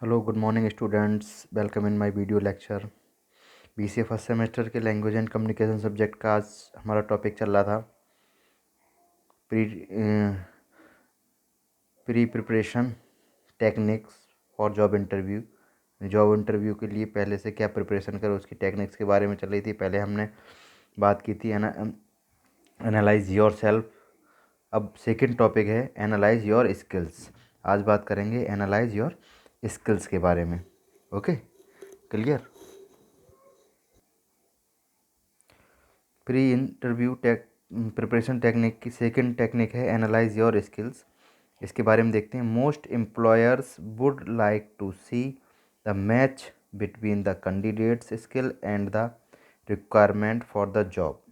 Hello good morning students, welcome in my video lecture. BCA first semester के language and communication subject का आज हमारा topic चल रहा था pre pre preparation techniques for job interview. Job interview के लिए पहले से क्या प्रिपरेशन करो उसकी टेक्निक्स के बारे में चल रही थी। पहले हमने बात की थी एनालाइज योर सेल्फ। अब सेकंड टॉपिक है एनालाइज योर स्किल्स। आज बात करेंगे एनालाइज योर स्किल्स के बारे में। Okay, clear. Pre interview preparation technique की सेकंड टेक्निक है एनालाइज योर स्किल्स। इसके बारे में देखते हैं। Most employers would like to see the match between the candidate's skill and the requirement for the job.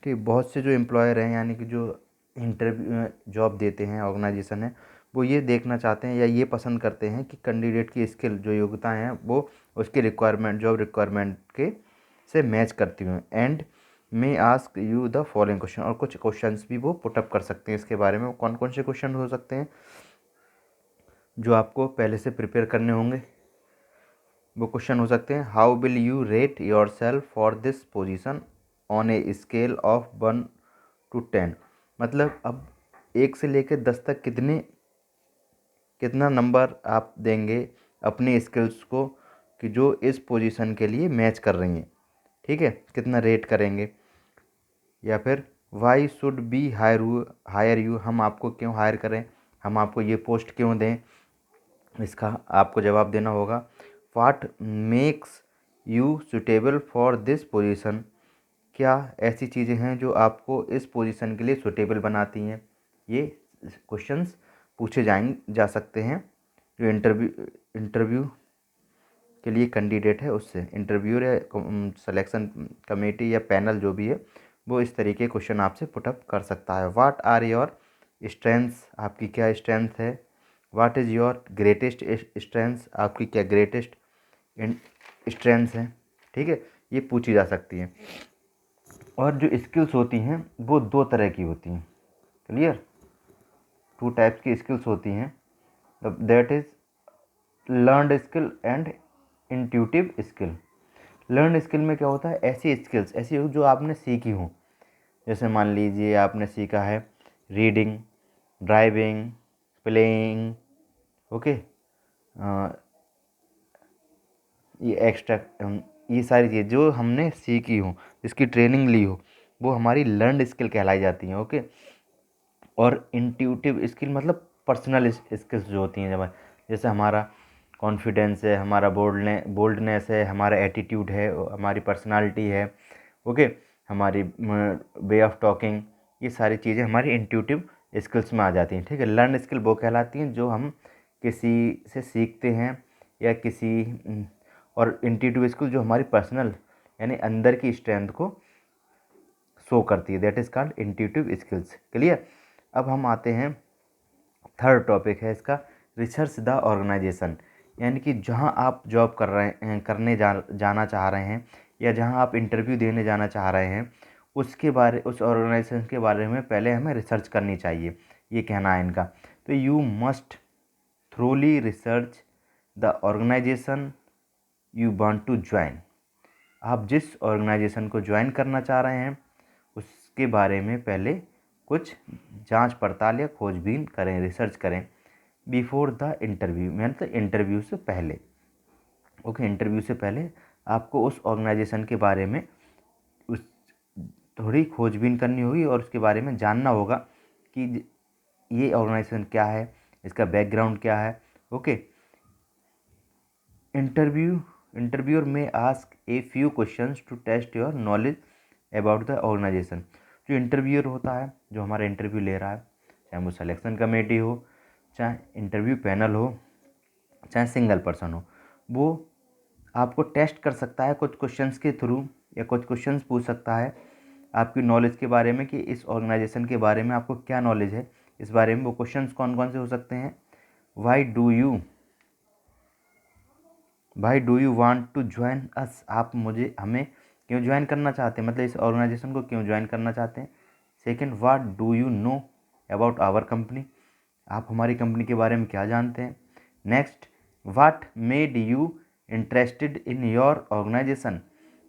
ठीक, बहुत से जो एम्प्लॉयर हैं यानी कि जो इंटरव्यू जॉब देते हैं ऑर्गेनाइजेशन है, वो ये देखना चाहते हैं या ये पसंद करते हैं कि कैंडिडेट की स्किल जो योग्यता हैं वो उसके रिक्वायरमेंट जॉब रिक्वायरमेंट के से मैच करती हूँ। And may ask you the following question, और कुछ क्वेश्चंस भी वो पुटअप कर सकते हैं इसके बारे में। कौन कौन से क्वेश्चन हो सकते हैं जो आपको पहले से प्रिपेयर करने होंगे? वो क्वेश्चन हो सकते हैं, how will you rate your self for this position on a scale of 1 to 10। मतलब अब 1 से लेकर 10 तक कितना नंबर आप देंगे अपनी स्किल्स को कि जो इस पोजीशन के लिए मैच कर रही हैं। ठीक है, कितना रेट करेंगे। या फिर why should be hire you, हम आपको क्यों हायर करें, हम आपको ये पोस्ट क्यों दें, इसका आपको जवाब देना होगा। What makes you suitable for this position, क्या ऐसी चीज़ें हैं जो आपको इस पोजीशन के लिए सुटेबल बनाती हैं। ये क्वेश्चंस पूछे जा सकते हैं जो इंटरव्यू के लिए कैंडिडेट है उससे। इंटरव्यूअर या सिलेक्शन कमेटी या पैनल जो भी है वो इस तरीके क्वेश्चन आपसे पुटअप कर सकता है। व्हाट आर योर स्ट्रेंथ्स, आपकी क्या स्ट्रेंथ है। What is your greatest strengths, आपकी क्या ग्रेटेस्ट स्ट्रेंथ्स हैं। ठीक है, ये पूछी जा सकती है। और जो स्किल्स होती हैं वो 2 तरह की होती हैं। क्लियर, 2 टाइप्स की स्किल्स होती हैं। That is learned skill and intuitive skill. Learn skill में क्या होता है, ऐसी स्किल्स ऐसी हो जो आपने सीखी हो। जैसे मान लीजिए आपने सीखा है रीडिंग, ड्राइविंग, प्लेइंग, ओके, ये एक्स्ट्रा, ये सारी चीज़ जो हमने सीखी हो, जिसकी ट्रेनिंग ली हो, वो हमारी लर्नड स्किल कहलाई जाती हैं। ओके। और इंट्यूटिव स्किल मतलब पर्सनल स्किल्स जो होती हैं, जब जैसे हमारा कॉन्फिडेंस है, हमारा बोल्डनेस है, हमारा एटीट्यूड है, हमारी पर्सनालिटी है, ओके, हमारी वे ऑफ टॉकिंग, ये सारी चीज़ें हमारी इंट्यूटिव स्किल्स में आ जाती हैं। ठीक है, लर्न स्किल वो कहलाती हैं जो हम किसी से सीखते हैं या और इंट्यूटिव स्किल जो हमारी पर्सनल यानी अंदर की स्ट्रेंथ को शो करती है, that is called intuitive skills. Clear. अब हम आते हैं, थर्ड टॉपिक है इसका, रिसर्च द ऑर्गेनाइजेशन। यानी कि जहां आप जॉब कर रहे हैं, जाना चाह रहे हैं, या जहां आप इंटरव्यू देने जाना चाह रहे हैं, उस ऑर्गेनाइजेशन के बारे में पहले हमें रिसर्च करनी चाहिए, ये कहना है इनका। तो you must thoroughly research the organisation you want to join. आप जिस ऑर्गेनाइजेशन को ज्वाइन करना चाह रहे हैं उसके बारे में पहले कुछ जांच पड़ताल या खोजबीन करें, रिसर्च करें बिफोर द इंटरव्यू, मतलब इंटरव्यू से पहले। ओके, इंटरव्यू से पहले आपको उस ऑर्गेनाइजेशन के बारे में उस थोड़ी खोजबीन करनी होगी और उसके बारे में जानना होगा कि ये ऑर्गेनाइजेशन क्या है, इसका बैकग्राउंड क्या है। Okay, interviewer may ask a few questions to test your knowledge about the organisation. जो इंटरव्यूअर होता है, जो हमारा इंटरव्यू ले रहा है, चाहे वो सिलेक्शन कमेटी हो, चाहे इंटरव्यू पैनल हो, चाहे सिंगल पर्सन हो, वो आपको टेस्ट कर सकता है कुछ क्वेश्चंस के थ्रू, या कुछ क्वेश्चंस पूछ सकता है आपकी नॉलेज के बारे में कि इस ऑर्गेनाइजेशन के बारे में आपको क्या नॉलेज है इस बारे में। वो क्वेश्चंस कौन कौन से हो सकते हैं, why do you want to join us, आप हमें क्यों ज्वाइन करना चाहते हैं, मतलब इस ऑर्गेनाइजेशन को क्यों ज्वाइन करना चाहते हैं। Second, what do you know about our company, आप हमारी कंपनी के बारे में क्या जानते हैं। Next, what made you interested in your organisation,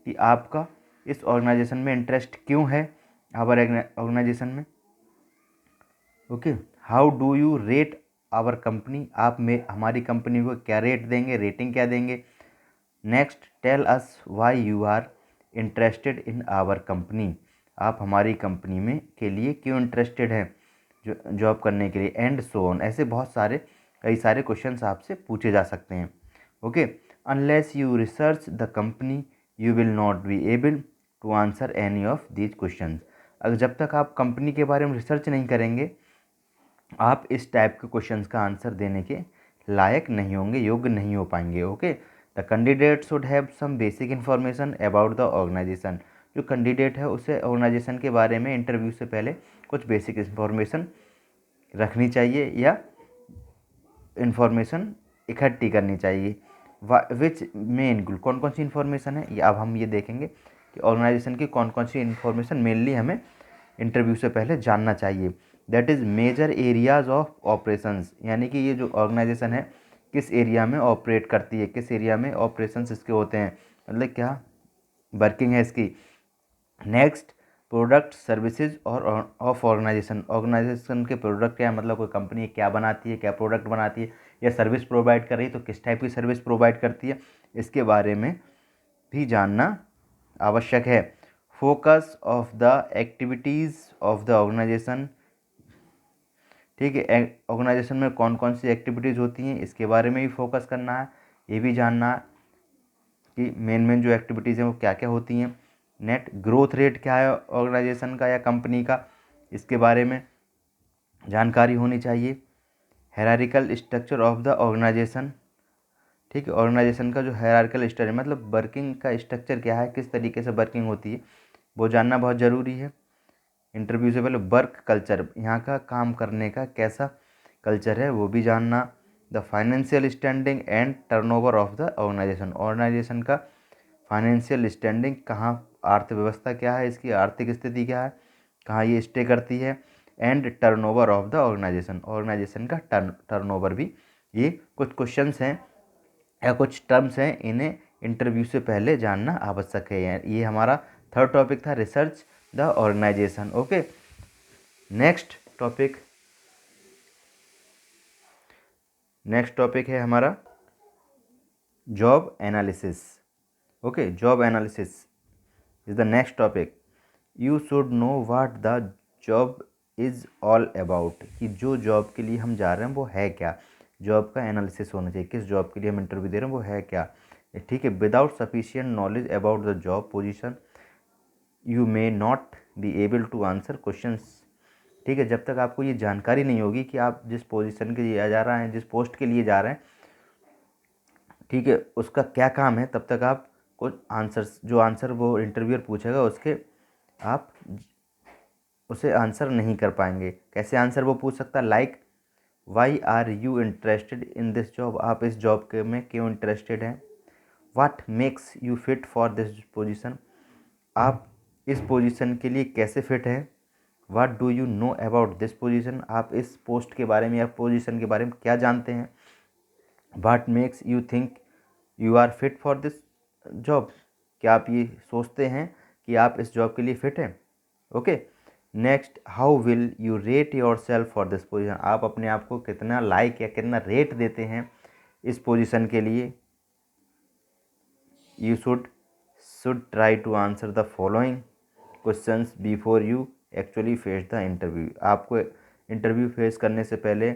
कि आपका इस ऑर्गेनाइजेशन में इंटरेस्ट क्यों है, आवर ऑर्गेनाइजेशन में। Okay, how do you rate our company, आप में हमारी कंपनी को क्या रेट देंगे, रेटिंग क्या देंगे। Next, tell us why you are interested in our company, आप हमारी कंपनी में के लिए क्यों इंटरेस्टेड हैं जो जॉब करने के लिए, एंड सो ऑन। ऐसे बहुत सारे कई सारे क्वेश्चंस आपसे पूछे जा सकते हैं। Okay, unless you research the company you will not be able to answer any of these questions, अगर जब तक आप कंपनी के बारे में रिसर्च नहीं करेंगे आप इस टाइप के क्वेश्चंस का आंसर देने के लायक नहीं होंगे, योग्य नहीं हो पाएंगे। Okay, the candidate should have some basic information about the organisation, जो कैंडिडेट है उसे ऑर्गेनाइजेशन के बारे में इंटरव्यू से पहले कुछ बेसिक इन्फॉर्मेशन रखनी चाहिए या इन्फॉर्मेशन इकट्ठी करनी चाहिए। विच में इनक्लूड, कौन कौन सी इन्फॉर्मेशन है ये अब हम ये देखेंगे कि ऑर्गेनाइजेशन की कौन कौन सी इन्फॉर्मेशन मेनली हमें इंटरव्यू से पहले जानना चाहिए। That is major areas of operations, यानी कि ये जो ऑर्गेनाइजेशन है किस एरिया में ऑपरेट करती है, किस एरिया में ऑपरेशंस इसके होते हैं, मतलब क्या वर्किंग है इसकी। नेक्स्ट, प्रोडक्ट सर्विसेज और ऑफ ऑर्गेनाइजेशन, ऑर्गेनाइजेशन के प्रोडक्ट क्या है, मतलब कोई कंपनी क्या बनाती है, क्या प्रोडक्ट बनाती है या सर्विस प्रोवाइड कर रही है तो किस टाइप की सर्विस प्रोवाइड करती है, इसके बारे में भी जानना आवश्यक है। Focus of the activities of the organisation, ठीक है, ऑर्गेनाइजेशन में कौन कौन सी एक्टिविटीज़ होती हैं इसके बारे में भी फोकस करना है, ये भी जानना है कि मेन जो एक्टिविटीज़ हैं वो क्या क्या होती हैं। नेट ग्रोथ रेट क्या है ऑर्गेनाइजेशन का या कंपनी का, इसके बारे में जानकारी होनी चाहिए। Hierarchical structure of the organisation, ठीक है, ऑर्गेनाइजेशन का जो हायरार्किकल स्ट्रक्चर मतलब वर्किंग का स्ट्रक्चर क्या है, किस तरीके से वर्किंग होती है वो जानना बहुत ज़रूरी है। इंटरव्यू से पहले वर्क कल्चर, यहाँ का काम करने का कैसा कल्चर है वो भी जानना। The financial standing and turnover of the organisation, organisation का फाइनेंशियल स्टैंडिंग कहाँ, अर्थव्यवस्था क्या है इसकी, आर्थिक स्थिति क्या है, कहाँ ये स्टे करती है। And turnover of the organisation, organisation का टर्नओवर भी, ये कुछ क्वेश्चंस हैं या कुछ टर्म्स हैं, इन्हें इंटरव्यू से पहले जानना आवश्यक है। ये हमारा थर्ड टॉपिक था, research the organisation. Okay, next topic है हमारा job analysis. Okay, job analysis is the next topic. You should know what the job is all about, कि जो जॉब के लिए हम जा रहे हैं वो है क्या, जॉब का एनालिसिस होना चाहिए, किस जॉब के लिए हम इंटरव्यू दे रहे हैं वो है क्या, ठीक है। Without sufficient knowledge about the job position you may not be able to answer questions, ठीक है। जब तक आपको ये जानकारी नहीं होगी कि आप जिस पोजीशन के लिए जा रहे हैं, जिस पोस्ट के लिए जा रहे हैं, ठीक है, उसका क्या काम है, तब तक आप कुछ आंसर्स, जो आंसर वो इंटरव्यूअर पूछेगा उसके आप उसे आंसर नहीं कर पाएंगे। कैसे आंसर वो पूछ सकता है, like why are you interested in this job, आप इस जॉब के में क्यों इंटरेस्टेड हैं। What makes you fit for this position, आप इस पोजीशन के लिए कैसे फिट हैं। What do you know about this position, आप इस पोस्ट के बारे में या पोजीशन के बारे में क्या जानते हैं। What makes you think you are fit for this job, क्या आप ये सोचते हैं कि आप इस जॉब के लिए फिट हैं। Okay, next, how will you rate your self for this position, आप अपने आप को कितना लाइक या कितना रेट देते हैं इस पोजीशन के लिए। You should try to answer the following questions before you actually face the interview, आपको इंटरव्यू फेस करने से पहले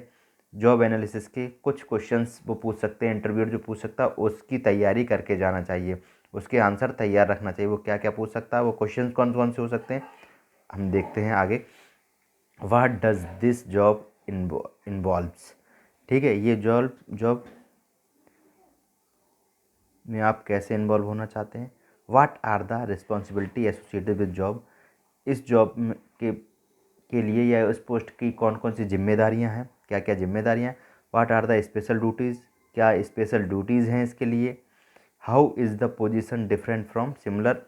जॉब एनालिसिस के कुछ क्वेश्चंस वो पूछ सकते हैं, इंटरव्यूअर जो पूछ सकता है उसकी तैयारी करके जाना चाहिए, उसके आंसर तैयार रखना चाहिए। वो क्या क्या पूछ सकता है, वो क्वेश्चंस कौन कौन से हो सकते हैं हम देखते हैं आगे। What does this job involves, ठीक है, ये जॉब में आप कैसे इन्वॉल्व होना चाहते हैं। What are the responsibility associated with job, इस जॉब के लिए या उस पोस्ट की कौन कौन सी जिम्मेदारियां हैं, क्या क्या जिम्मेदारियां हैं। What are the special duties, क्या स्पेशल ड्यूटीज़ हैं इसके लिए। How is the position different from similar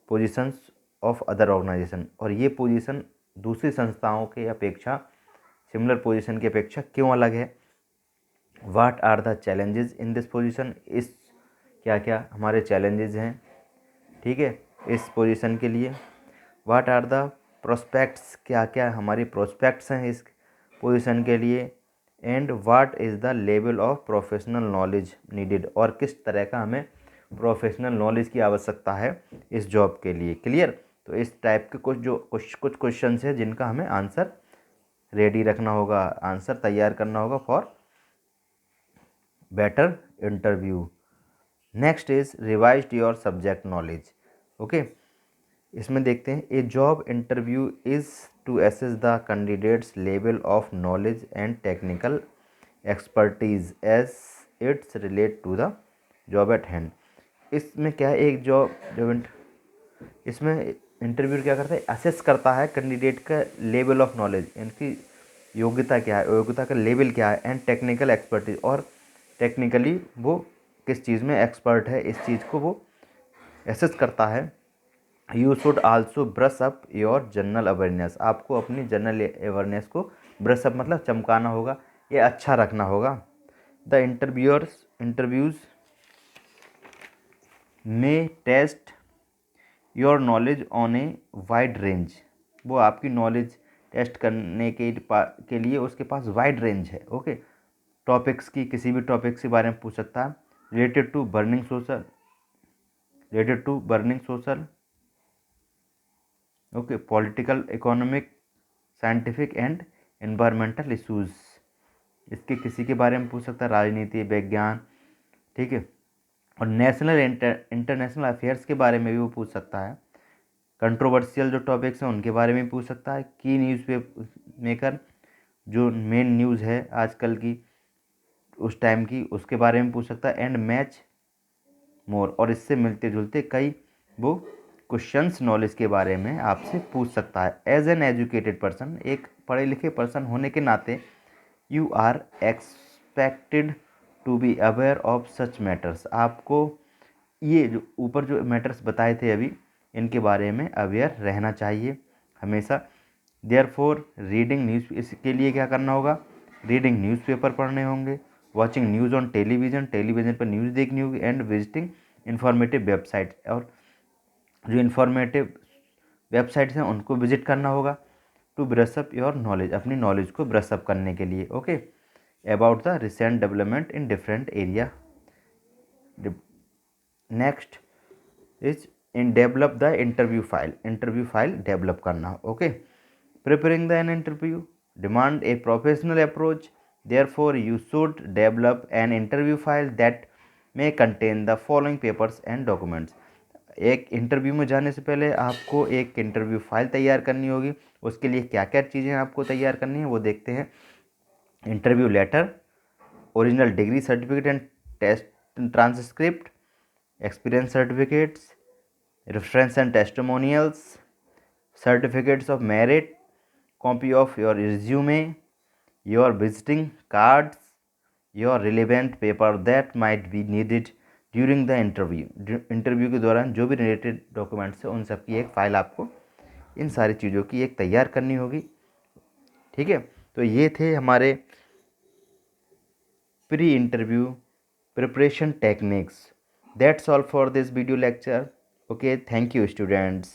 positions of other organisation, और ये पोजीशन दूसरी संस्थाओं के अपेक्षा, सिमिलर पोजीशन की अपेक्षा क्यों अलग है। What are the challenges in this position, इस क्या क्या हमारे चैलेंजेस हैं, ठीक है, इस पोजीशन के लिए। व्हाट आर द प्रोस्पेक्ट्स, क्या क्या हमारी प्रोस्पेक्ट्स हैं इस पोजीशन के लिए। And what is the level of professional knowledge needed, और किस तरह का हमें प्रोफेशनल नॉलेज की आवश्यकता है इस जॉब के लिए। क्लियर। तो इस टाइप के कुछ क्वेश्चंस हैं जिनका हमें आंसर रेडी रखना होगा, आंसर तैयार करना होगा for better interview. Next is revised your subject knowledge. Okay, इसमें देखते हैं a job interview is to assess the candidate's level of knowledge and technical expertise as it's relate to the job at hand. इसमें क्या है, एक इसमें interview क्या करता है, असेस करता है कैंडिडेट का लेवल ऑफ नॉलेज, इनकी योग्यता क्या है, योग्यता का लेवल क्या है, एंड टेक्निकल एक्सपर्टीज, और टेक्निकली वो किस चीज़ में एक्सपर्ट है, इस चीज़ को वो एसेस करता है। You should also brush up your general awareness, आपको अपनी जनरल अवेयरनेस को ब्रश अप मतलब चमकाना होगा, ये अच्छा रखना होगा। द इंटरव्यूज़ में test your knowledge on a wide range, वो आपकी नॉलेज टेस्ट करने के लिए उसके पास वाइड रेंज है। ओके, टॉपिक्स की, किसी भी टॉपिक्स के बारे में पूछ सकता है। Related to burning social, okay, political, economic, scientific and environmental issues, इसके किसी के बारे में पूछ सकता है, राजनीति, विज्ञान, ठीक है, और नेशनल इंटरनेशनल अफेयर्स के बारे में भी वो पूछ सकता है। कंट्रोवर्शियल जो टॉपिक्स हैं उनके बारे में पूछ सकता है। की न्यूज़ मेकर, जो मेन न्यूज़ है आजकल की, उस टाइम की, उसके बारे में पूछ सकता है। एंड मैच मोर, और इससे मिलते जुलते कई वो क्वेश्चंस नॉलेज के बारे में आपसे पूछ सकता है। एज एन एजुकेटेड पर्सन, एक पढ़े लिखे पर्सन होने के नाते, you are expected to be aware of such matters, आपको ये जो ऊपर जो मैटर्स बताए थे अभी, इनके बारे में अवेयर रहना चाहिए हमेशा। देयरफॉर रीडिंग न्यूज़, इसके लिए क्या करना होगा, रीडिंग न्यूज़पेपर पढ़ने होंगे, watching news on television, television पर न्यूज़ देखनी होगी, एंड विजिटिंग इंफॉर्मेटिव वेबसाइट, और जो इंफॉर्मेटिव वेबसाइट्स हैं उनको विजिट करना होगा। To brush up your knowledge, अपनी नॉलेज को ब्रश अप करने के लिए। Okay, about the recent development in different area. Next is in develop the interview file develop करना। Okay, preparing the an interview demand a professional approach, therefore you should develop an interview file that may contain the following papers and documents। एक interview में जाने से पहले आपको एक interview file तैयार करनी होगी। उसके लिए क्या क्या चीज़ें आपको तैयार करनी है वो देखते हैं। Interview letter, original degree certificate and test transcript, experience certificates, reference and testimonials, certificates of merit, copy of your resume, your visiting cards, your relevant paper that might be needed during the interview के दौरान जो भी related documents हैं उन सब की एक file आपको इन सारी चीज़ों की एक तैयार करनी होगी। ठीक है, तो ये थे हमारे pre interview preparation techniques. That's all for this video lecture. Okay, thank you students.